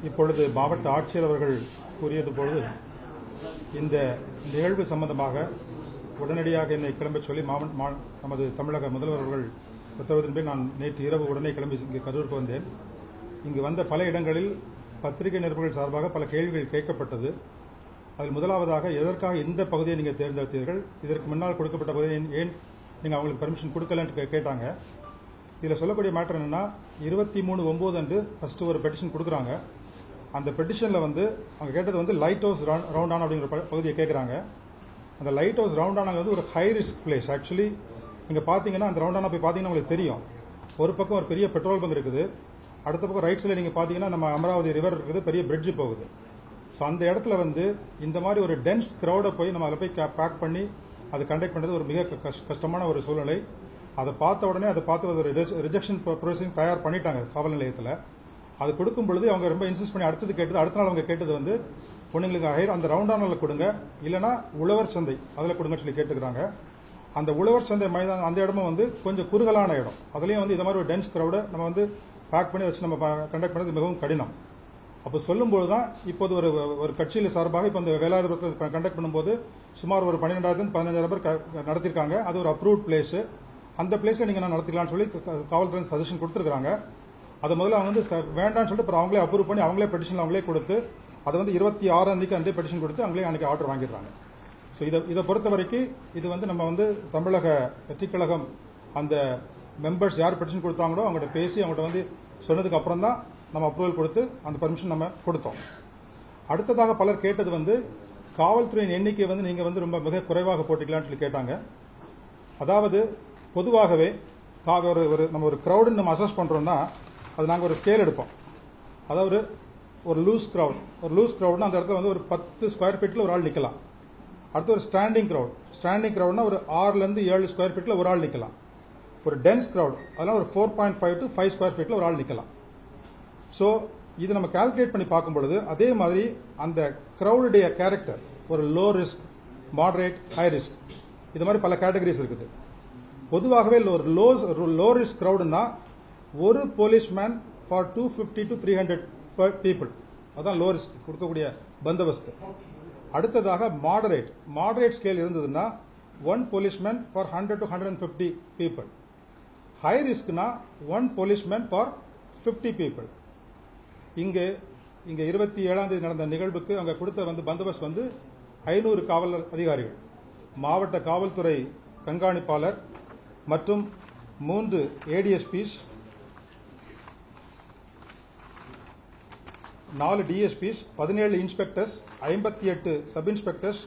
இப்பொழுது மாவட்ட ஆட்சியர் அவர்கள் கூறியது பொழுது இந்த நிகழ்வு சம்பந்தமாக உடனடியாக என்னை கிளம்பச் சொல்லி நமது தமிழக முதல்வர் அவர்கள் உத்தரவின்படி நான் நேற்று இரவு உடனே கிளம்பி இங்கு கரூருக்கு வந்தேன். இங்கு வந்த பல இடங்களில் பத்திரிகை நிருபர்கள் சார்பாக பல கேள்விகள் கேட்கப்பட்டது. அதில் முதலாவதாக எதற்காக இந்த பகுதியை நீங்கள் தேர்ந்தெடுத்தீர்கள், இதற்கு முன்னால் கொடுக்கப்பட்ட பகுதியை ஏன் நீங்கள் அவங்களுக்கு பர்மிஷன் கொடுக்கலன்னு கேட்டாங்க. இதில் சொல்லக்கூடிய மேட்டர் என்னன்னா 23/9 அன்று ஃபர்ஸ்ட் ஒரு பெட்டிஷன் கொடுக்குறாங்க. அந்த பெட்டிஷனில் அவங்க கேட்டது லைட் ஹவுஸ் ரவுண்டானா அப்படிங்கிற பகுதியை கேட்குறாங்க. அந்த லைட் ஹவுஸ் ரவுண்டானா ஒரு ஹை ரிஸ்க் பிளேஸ். ஆக்சுவலி நீங்கள் பார்த்தீங்கன்னா அந்த ரவுண்டானா போய் பார்த்தீங்கன்னா உங்களுக்கு தெரியும், ஒரு பக்கம் ஒரு பெரிய பெட்ரோல் பங்க் இருக்குது, அடுத்த பக்கம் ரைட் சைடில் நீங்கள் பார்த்தீங்கன்னா நம்ம அமராவதி ரிவர் இருக்குது, பெரிய பிரிட்ஜ் போகுது. ஸோ அந்த இடத்துல இந்த மாதிரி ஒரு டென்ஸ் க்ரௌடை போய் நம்ம அதில் போய் பேக் பண்ணி அது கண்டக்ட் பண்ணுறது ஒரு மிக கஷ்டமான ஒரு சூழ்நிலை. அதை பார்த்த உடனே ஒரு ரிஜெக்ஷன் ப்ரொசீஜர் தயார் பண்ணிட்டாங்க காவல் நிலையத்தில். அது கொடுக்கும் பொழுது அவங்க ரொம்ப இன்சிஸ்ட் பண்ணி அடுத்தது கேட்டது, அடுத்த நாள் அவங்க கேட்டது பொண்ணுங்களுக்கு அந்த ரவுண்டானில் கொடுங்க, இல்லைனா உழவர் சந்தை அதில் கொடுங்கன்னு சொல்லி கேட்டுக்கிறாங்க. அந்த உழவர் சந்தை மைதானம் அந்த இடமும் கொஞ்சம் குறுகலான இடம். அதுலேயும் இது மாதிரி ஒரு டென்ஸ் க்ரௌடை நம்ம பேக் பண்ணி வச்சு நம்ம கண்டக்ட் பண்ணது மிகவும் கடினம். அப்போ சொல்லும்போது தான் இப்போது ஒரு கட்சியில் சார்பாக இப்போ இந்த வேலாயுதபுரத்தில் கண்டக்ட் பண்ணும்போது சுமார் ஒரு 12,000 to 15,000 பேர் நடத்திருக்காங்க. அது ஒரு அப்ரூவ்ட் பிளேஸ். அந்த பிளேஸ்ல நீங்க நடத்திக்கலாம்னு சொல்லி காவல்துறை சஜஷன் கொடுத்துருக்காங்க. அதை முதல்ல அவங்க வேண்டாம்னு சொல்லிட்டு அப்புறம் அவங்களே அப்ரூவ் பண்ணி அவங்களே பெட்டிஷன் அவங்களே கொடுத்து அதை 26 அன்றைக்கு அந்த பெட்டிஷன் கொடுத்து அவங்களே அன்றைக்கி ஆர்டர் வாங்கிடுறாங்க. ஸோ இதை பொறுத்த வரைக்கும் இது நம்ம தமிழக வெற்றி கழகம் அந்த மெம்பர்ஸ் யார் பெட்டிஷன் கொடுத்தாங்களோ அவங்கள்ட்ட பேசி அவங்கள்ட்ட சொன்னதுக்கு அப்புறம் தான் நம்ம அப்ரூவல் கொடுத்து அந்த பர்மிஷன் நம்ம கொடுத்தோம். அடுத்ததாக பலர் கேட்டது காவல்துறையின் எண்ணிக்கை நீங்க ரொம்ப மிக குறைவாக போட்டிக்கலாம்னு சொல்லி கேட்டாங்க. அதாவது பொதுவாகவே நம்ம ஒரு கிரௌடு நம்ம அசஸ் பண்றோம்னா அது நாங்கள் ஒரு ஸ்கேல் எடுப்போம். அதாவது ஒரு லூஸ் கிரௌட்னா அந்த இடத்துல ஒரு 10 ஸ்கொயர் ஃபீட்ல ஒரு ஆள் நிக்கலாம். அடுத்து ஒரு ஸ்டாண்டிங் கிரௌட்னா ஒரு 6 to 7 ஸ்கொயர் ஃபீட்ல ஒரு ஆள் நிக்கலாம். ஒரு டென்ஸ் கிரௌட் அதெல்லாம் ஒரு 4.5 to 5 ஸ்கொயர் ஃபீட்ல ஒரு ஆள் நிக்கலாம். ஸோ இது நம்ம கால்குலேட் பண்ணி பார்க்கும் பொழுது அதே மாதிரி அந்த கிரௌடுடைய கேரக்டர் ஒரு low risk, moderate, high risk, இது மாதிரி பல கேட்டகரிஸ் இருக்குது. பொதுவாகவே ஒரு லோ ரிஸ்க் கிரௌடுன்னா ஒரு போலீஸ்மேன் ஃபார் 250 to 300 பீப்புள், அதான் லோ ரிஸ்க் கொடுக்கக்கூடிய பந்தோபஸ்து. அடுத்ததாக மாடரேட் ஸ்கேல் இருந்ததுன்னா 1 policeman for 100 to 150 people. High ரிஸ்க்னா 1 போலீஸ்மேன் ஃபார் 50 பீப்புள். இங்க 27ஆம் தேதி நடந்த நிகழ்வுக்கு அவங்க கொடுத்த பந்தோபஸ்த் 500 காவல் அதிகாரிகள், மாவட்ட காவல்துறை கண்காணிப்பாளர் மற்றும் 3 ADSPs, 4 DSPs, 17 inspectors, 58 sub inspectors,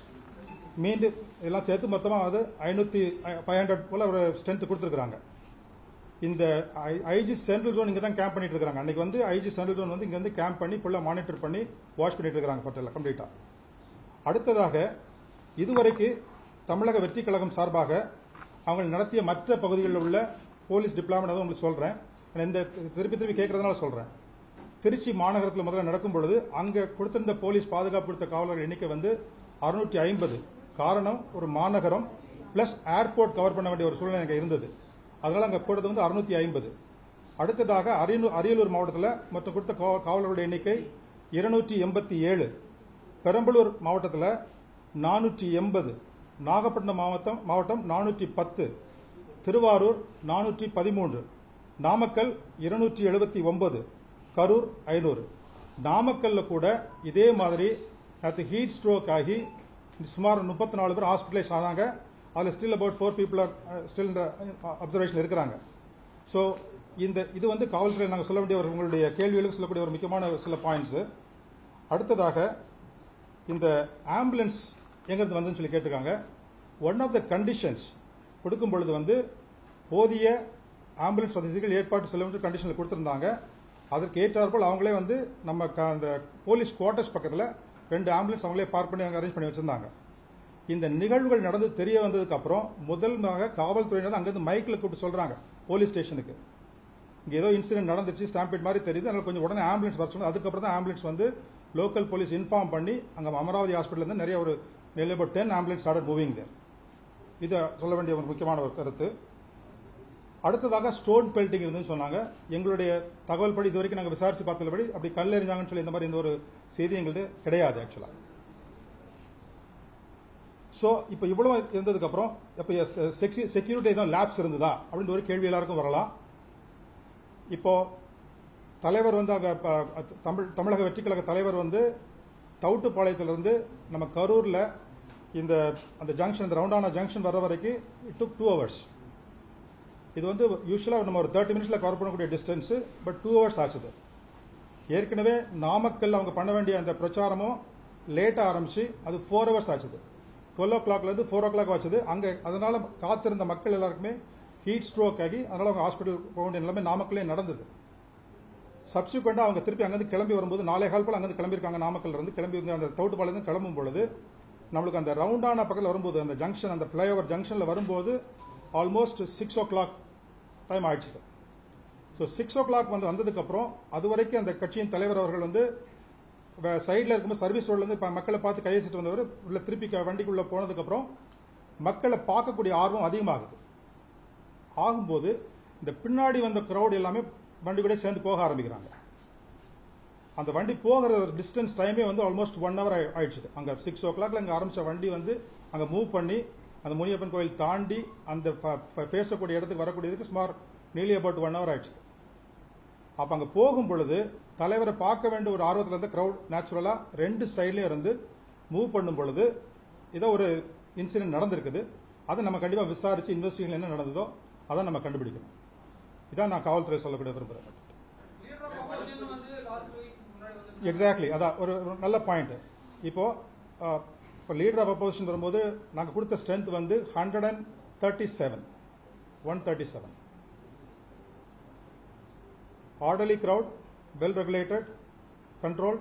மீண்டும் எல்லாம் சேர்த்து மொத்தமாக 500 போல ஒரு ஸ்ட்ரென்த் கொடுத்துருக்காங்க. இந்த ஐஜி சென்ட்ரல் ஜோன் இங்க தான் கேம்ப் பண்ணிட்டு இருக்காங்க. அன்னைக்கு ஐஜி சென்ட்ரல் ஜோன் இங்க கேம்ப் பண்ணி ஃபுல்லா மானிட்டர் பண்ணி வாட்ச் பண்ணிட்டு இருக்காங்க பட்டேல கம்ப்ளீட்டா. அடுத்ததாக இதுவரைக்கும் தமிழக வெற்றி கழகம் சார்பாக அவங்க நடத்திய மற்ற பகுதிகளில் உள்ள போலீஸ் டிப்ளாய்மெண்ட் அதை உங்களுக்கு சொல்றேன். இந்த திருப்பி கேட்கறதுனால சொல்றேன். திருச்சி மாநகரத்தில் முதல்ல நடக்கும் பொழுது அங்க கொடுத்திருந்த போலீஸ் பாதுகாப்பு கொடுத்த காவலர்கள் எண்ணிக்கை 650. காரணம் ஒரு மாநகரம் பிளஸ் ஏர்போர்ட் கவர் பண்ண வேண்டிய ஒரு சூழ்நிலை அங்க இருந்தது. அதனால அங்க போடுறது 650. அடுத்ததாக அரியலூர் மாவட்டத்தில் மற்றும் கொடுத்த காவலர்களுடைய எண்ணிக்கை 287, பெரம்பலூர் மாவட்டத்தில் 480, நாகப்பட்டினம் மாவட்டம் 410, திருவாரூர் 413, நாமக்கல் 279, கரூர் 500. நாமக்கல்ல கூட இதே மாதிரி ஹீட் ஸ்ட்ரோக் ஆகி சுமார் 34 பேர் ஹாஸ்பிட்டலைஸ் ஆனாங்க. அதில் still about 4 people still observation இருக்கிறாங்க. ஸோ இது காவல்துறை நாங்கள் சொல்ல வேண்டிய உங்களுடைய கேள்விகளுக்கு சொல்லக்கூடிய ஒரு முக்கியமான சில பாயிண்ட்ஸ். அடுத்ததாக இந்த ஆம்புலன்ஸ் எங்கிருந்து வந்துன்னு சொல்லி கேட்டிருக்காங்க. ஒன் ஆஃப் த கண்டிஷன்ஸ் கொடுக்கும் பொழுது போதிய ஆம்புலன்ஸ் வசதிகள் ஏற்பாடு செல்ல கண்டிஷனில் கொடுத்திருந்தாங்க. அதற்கு ஏற்றாற்போல் அவங்களே நம்ம அந்த போலீஸ் குவார்டர்ஸ் பக்கத்தில் 2 ஆம்புலன்ஸ் அவங்களே பார்க் பண்ணி அங்கே அரேஞ்ச் பண்ணி வச்சிருந்தாங்க. இந்த நிகழ்வுகள் நடந்து தெரிய வந்ததுக்கு அப்புறம் முதல்மாக காவல்துறையினர் அங்கிருந்து மைக்கில் கூப்பிட்டு சொல்றாங்க போலீஸ் ஸ்டேஷனுக்கு, இங்க ஏதோ இன்சிடென்ட் நடந்துச்சு, ஸ்டாம்பேட் மாதிரி தெரியுது, அதனால கொஞ்சம் உடனே ஆம்புலன்ஸ் வர சொன்னாங்க. அதுக்கப்புறம் தான் ஆம்புலன்ஸ் லோக்கல் போலீஸ் இன்ஃபார்ம் பண்ணி அங்க அமராவதி ஹாஸ்பிட்டல் இருந்து நிறைய ஒரு about 10 ஆம்புலன்ஸ் ஸ்டார்டட் மூவிங் தேர். இதை சொல்ல வேண்டிய ஒரு முக்கியமான ஒரு கருத்து. அடுத்ததாக ஸ்டோன் பெல்ட்டிங் இருந்துன்னு சொன்னாங்க. எங்களுடைய தகவல் படி இதுவரைக்கும் நாங்கள் விசாரிச்சு பார்த்தபடி அப்படி கல் எறிஞ்சாங்கன்னு சொல்லி இந்த மாதிரி இந்த ஒரு செய்தி எங்கள்கிட்ட கிடையாது ஆக்சுவலா. ஸோ இப்போ இவ்வளவு இருந்ததுக்கு அப்புறம் இப்போ செக்யூரிட்டி தான் லேப்ஸ் இருந்ததா அப்படின்னு ஒரு கேள்வி எல்லாருக்கும் வரலாம். இப்போ தலைவர் வந்து அங்கே தமிழக வெற்றி கழக தலைவர் வந்து தவுட்டுப்பாளையத்திலிருந்து நம்ம கரூரில் அந்த ஜங்ஷன், இந்த ரவுண்டான ஜங்ஷன் வர வரைக்கும் இட் டுக் 2 hours. இது வந்து யூஸ்வலாக நம்ம ஒரு 30 minutes கவர் பண்ணக்கூடிய டிஸ்டன்ஸ், பட் 2 hours ஆச்சுது. ஏற்கனவே நாமக்கல் அவங்க பண்ண வேண்டிய அந்த பிரச்சாரமும் லேட்டாக ஆரம்பிச்சு அது 4 hours ஆச்சுது. 12 o'clockலேருந்து 4 o'clock ஆச்சுது. அங்கே அதனால காத்திருந்த மக்கள் எல்லாருக்குமே ஹீட் ஸ்ட்ரோக் ஆகி அதனால அவங்க ஹாஸ்பிட்டல் போக வேண்டிய நிலைமை நாமக்கல்லே நடந்தது. சப்சிக்வெண்டாக அவங்க திருப்பி அங்கேருந்து கிளம்பி வரும்போது 4:15 போல் அங்கேருந்து கிளம்பியிருக்காங்க. நாமக்கல் இருந்து கிளம்பி அந்த தவுட்டுப்பாளையருந்து கிளம்பும் பொழுது நம்மளுக்கு அந்த ரவுண்டான பக்கத்தில் வரும்போது அந்த ஜங்ஷன், அந்த ஃபிளைஓவர் ஜங்ஷனில் வரும்போது ஆல்மோஸ்ட் 6 o'clock டைம் ஆயிடுச்சு. ஸோ 6 o'clock வந்ததுக்கப்புறம் அது வரைக்கும் அந்த கட்சியின் தலைவர் அவர்கள் வந்து சைடில் இருக்கும்போது சர்வீஸ் ரோட்லேருந்து இப்போ மக்களை பார்த்து கையசிட்டு வந்தவர் உள்ள திருப்பி வண்டிக்குள்ளே போனதுக்கப்புறம் மக்களை பார்க்கக்கூடிய ஆர்வம் அதிகமாகுது. ஆகும்போது இந்த பின்னாடி வந்த க்ரௌட் எல்லாமே வண்டி கூட சேர்ந்து போக ஆரம்பிக்கிறாங்க. அந்த வண்டி போகிற டிஸ்டன்ஸ் டைமே வந்து ஆல்மோஸ்ட் 1 hour ஆயிடுச்சு. அங்கே 6 o'clock அங்கே ஆரம்பித்த வண்டி வந்து அங்கே மூவ் பண்ணி அந்த முனியப்பன் கோயில் தாண்டி அந்த பேசக்கூடிய இடத்துக்கு வரக்கூடியதுக்கு சுமார் நியர்லி அபவுட் 1 hour ஆயிடுச்சு. அப்போ அங்கே போகும் பொழுது தலைவரை பார்க்க வேண்டிய ஒரு ஆர்வத்தில் இருந்த க்ரௌட் நேச்சுரலாக 2 சைட்லேயும் இருந்து மூவ் பண்ணும் பொழுது ஏதோ ஒரு இன்சிடென்ட் நடந்திருக்குது. அதை நம்ம கண்டிப்பாக விசாரித்து இன்வெஸ்டிகேஷன் என்ன நடந்ததோ அதை நம்ம கண்டுபிடிக்கணும். இதான் நான் காவல்துறை சொல்லக்கூடிய விரும்புகிறேன். எக்ஸாக்ட்லி, அதான் ஒரு நல்ல பாயிண்ட். இப்போ லீடர் ஆஃப் அப்போசிஷன் வரும்போது நாங்கள் கொடுத்த ஸ்ட்ரென்த் வந்து 137 orderly crowd, well regulated, control,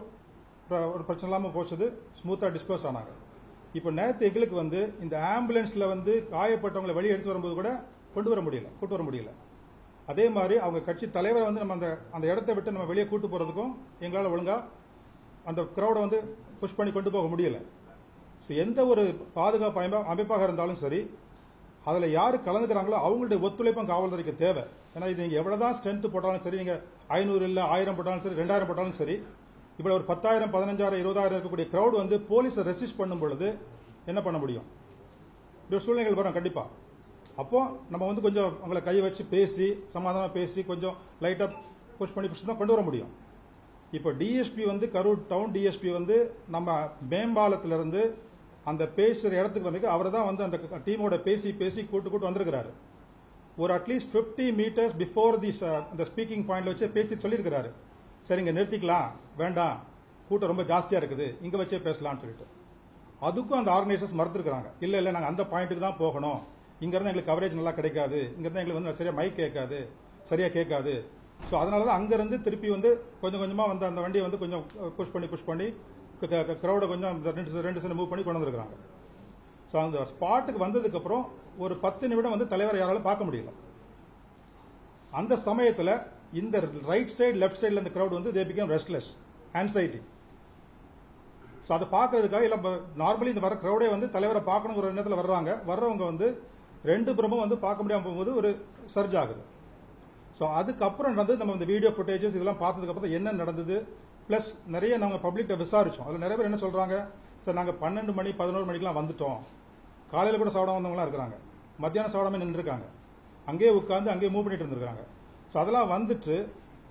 ஒரு பிரச்சனை இல்லாமல் போச்சது, ஸ்மூத்தாக டிஸ்போஸ் ஆனாங்க. இப்போ நேற்று எங்களுக்கு வந்து இந்த ஆம்புலன்ஸில் வந்து காயப்பட்டவங்களை வெளியே எடுத்து வரும்போது கூட கூட்டு வர முடியல. அதே மாதிரி அவங்க கட்சி தலைவரை வந்து நம்ம அந்த இடத்தை விட்டு நம்ம வெளியே கூட்டு போறதுக்கும் எங்களால் ஒழுங்கா அந்த கிரௌடை வந்து புஷ் பண்ணி கொண்டு போக முடியல. ஸோ எந்த ஒரு பாதுகாப்பு அமைப்பாக இருந்தாலும் சரி, அதில் யார் கலந்துக்கிறாங்களோ அவங்களுடைய ஒத்துழைப்பும் காவல்துறைக்கு தேவை. ஏன்னா இது நீங்கள் எவ்வளோதான் ஸ்ட்ரென்த் போட்டாலும் சரி, நீங்கள் 500 இல்லை 1000 போட்டாலும் சரி, 2000 போட்டாலும் சரி, இவ்வளோ ஒரு 10,000 15,000 20,000 இருக்கக்கூடிய கிரௌட் வந்து போலீஸை ரெசிஸ்ட் பண்ணும் பொழுது என்ன பண்ண முடியும்? இப்படி சூழ்நிலைகள் வரும் கண்டிப்பாக. அப்போ நம்ம வந்து கொஞ்சம் அவங்களை கை வச்சு பேசி சமாதானம் பேசி கொஞ்சம் லைட்டாக புஷ் பண்ணி தான் கொண்டு வர முடியும். இப்போ டிஎஸ்பி வந்து கரூர் டவுன் டிஎஸ்பி வந்து நம்ம மேம்பாலத்திலிருந்து அந்த பேசுகிற இடத்துக்கு வந்து அவர் தான் வந்து அந்த டீமோட பேசி கூட்டு வந்திருக்கிறாரு. ஒரு அட்லீஸ்ட் 50 meters பிஃபோர் அந்த ஸ்பீக்கிங் பாயிண்ட்ல வச்சு பேசி சொல்லியிருக்கிறாரு. சரி இங்கே நிறுத்திக்கலாம், வேண்டாம், கூட்டம் ரொம்ப ஜாஸ்தியாக இருக்குது, இங்கே வச்சே பேசலாம்னு சொல்லிட்டு. அதுக்கும் அந்த ஆர்கனைசர்ஸ் மறுத்துருக்காங்க. இல்லை நாங்கள் அந்த பாயிண்ட்டுக்கு தான் போகணும், இங்கிருந்து எங்களுக்கு கவரேஜ் நல்லா கிடைக்காது, இங்கிருந்து எங்களுக்கு வந்து சரியா மைக் கேட்காது, சரியா கேட்காது. ஸோ அதனால தான் அங்கிருந்து திருப்பி வந்து கொஞ்சம் கொஞ்சமாக வந்து அந்த வண்டியை வந்து கொஞ்சம் புஷ் பண்ணி க்ரௌடை கொஞ்சம் 2 சென்ட் மூவ் பண்ணி கொண்டு வந்துருக்காங்க. ஸோ அந்த ஸ்பாட்டுக்கு வந்ததுக்கு அப்புறம் ஒரு 10 நிமிடம் வந்து தலைவரை யாராலும் பார்க்க முடியல. அந்த சமயத்தில் இந்த ரைட் சைடு லெஃப்ட் சைடில் இந்த க்ரௌட் வந்து they become restless, anxiety. So அதை பார்க்கறதுக்காக இல்லை நார்மலி இந்த வர க்ரௌடே வந்து தலைவரை பார்க்கணுங்கிற ஒரு எண்ணத்தில் வர்றவங்க வந்து 2 புறமும் வந்து பார்க்க முடியாமல் போகும்போது ஒரு சர்ஜ் ஆகுது. ஸோ அதுக்கப்புறம் வந்து நம்ம இந்த வீடியோ ஃபுட்டேஜஸ் இதெல்லாம் பார்த்ததுக்கு அப்புறம் என்ன நடந்தது, பிளஸ் நிறைய நாங்கள் பப்ளிக்கிட்ட விசாரிச்சோம். அதில் நிறைய பேர் என்ன சொல்றாங்க, சார் நாங்கள் 12 மணி 11 மணிக்கெல்லாம் வந்துட்டோம், காலையில் கூட சாப்பிடாம வந்தவங்களாம் இருக்கிறாங்க, மத்தியானம் சாப்பிடாம நின்றுருக்காங்க, அங்கேயே உட்காந்து அங்கேயே மூவ் பண்ணிட்டு இருந்திருக்காங்க. ஸோ அதெல்லாம் வந்துட்டு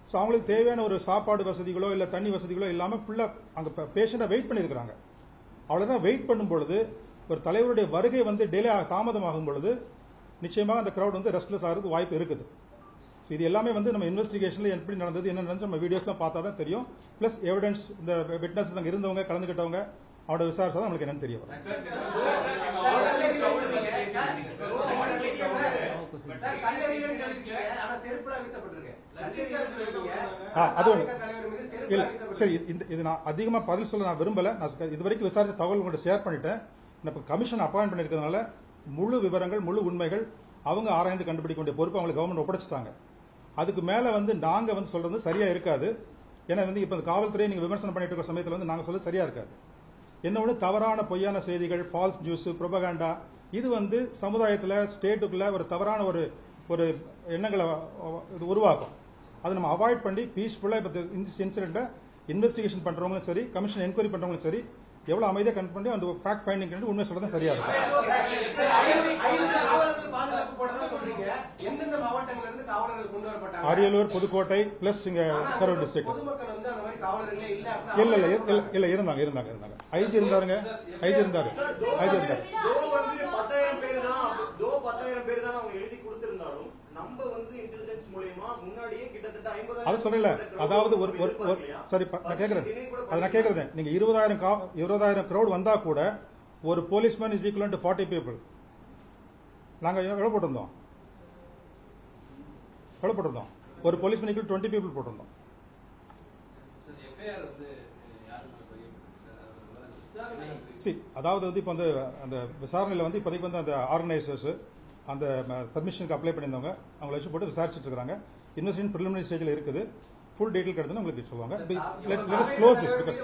ஸோ அவங்களுக்கு தேவையான ஒரு சாப்பாடு வசதிகளோ இல்லை தண்ணி வசதிகளோ இல்லாமல் ஃபுல்லாக அங்கே பேஷண்ட்டாக வெயிட் பண்ணியிருக்கிறாங்க. அவ்வளோதான் வெயிட் பண்ணும் பொழுது ஒரு தலைவருடைய வருகை வந்து டிலே தாமதமாகும் பொழுது நிச்சயமாக அந்த கிரௌட் வந்து ரெஸ்ட்லெஸ் ஆகிறதுக்கு வாய்ப்பு இருக்குது. ஸோ இது எல்லாமே வந்து நம்ம இன்வெஸ்டிகேஷனில் எப்படி நடந்தது என்ன நடந்தது நம்ம வீடியோஸ்லாம் பார்த்தா தான் தெரியும். பிளஸ் எவிடன்ஸ் இந்த விட்னஸஸ் அங்கே இருந்தவங்க கலந்துக்கிட்டவங்க அவரோட விசாரிச்சா தான் நம்மளுக்கு என்னன்னு தெரிய வரும். அது ஒன்று இல்ல, சரி இது நான் அதிகமா பதில் சொல்ல நான் விரும்பல. நான் இது வரைக்கும் விசாரிச்ச தகவல் உங்கள்கிட்ட ஷேர் பண்ணிட்டேன். இப்போ கமிஷன் அப்பாயிண்ட் பண்ணிருக்கிறதுனால முழு விவரங்கள் முழு உண்மைகள் அவங்க ஆராய்ந்து கண்டுபிடிக்க வேண்டிய பொறுப்பு அவங்களுக்கு கவர்மெண்ட் ஒப்படைச்சிட்டாங்க. அதுக்கு மேல வந்து நாங்க வந்து சொல்றது சரியா இருக்காது. ஏன்னா வந்து இப்ப காவல்துறையை நீங்க விமர்சனம் பண்ணிட்டு இருக்கிற சமயத்தில் வந்து நாங்க சொல்றது சரியா இருக்காது. என்ன ஒன்று தவறான பொய்யான செய்திகள், ஃபால்ஸ் நியூஸ், ப்ரொபகண்டா, இது வந்து சமுதாயத்தில் ஸ்டேட்டுக்குள்ள ஒரு தவறான ஒரு ஒரு எண்ணங்களை இது உருவாக்கும். அதை நம்ம அவாய்ட் பண்ணி பீஸ்ஃபுல்லாக இப்போ இந்த இன்சிடென்ட்டை இன்வெஸ்டிகேஷன் பண்ணுறவங்களும் சரி, கமிஷன் என்கொயரி பண்ணுறவங்களும் சரி, எவ்வளவு அமைதியாக கண்ட் பண்ணி அந்த ஃபேக்ட் ஃபைண்டிங் உண்மை சொல்றது சரியா இருக்கும். அரியலூர், புதுக்கோட்டை பிளஸ் இங்க கரூர் டிஸ்ட்ரிக்ட் இல்ல இருந்தாங்க. ஐஜி இருந்தாரு. 10,000 பேர் தான் அவங்க எழுதி கொடுத்திருந்தாலும் நம்ம இன்டெலிஜென்ஸ் மூலமா முன்னாடியே கிட்டத்தட்ட 50,000 அது சொல்லல. அதாவது ஒரு சரி நான் கேக்குறேன் நீங்க 20,000 crowd வந்தா கூட ஒரு policeman is equal to 40 people. நாங்க எவ்வளவு போட்டிருந்தோம்? ஒரு போலீஸ்மேன் ஈக்குவல் 20 people போட்டிருந்தோம். அதாவது இப்ப அந்த விசாரணையில இப்போதைக்கு அந்த ஆர்கனைசர்ஸ் அந்த பர்மிஷனுக்கு அப்ளை பண்ணியிருந்தவங்க அவங்களை வச்சு போட்டு விசாரிச்சுட்டு இருக்காங்க. இன்வெஸ்டிகேஷன் பிரிலிமினரி ஸ்டேஜில் இருக்குது. ஃபுல் டீடைல் கிடைச்சுன்னா உங்களுக்கு சொல்லுவாங்க. Let us close this because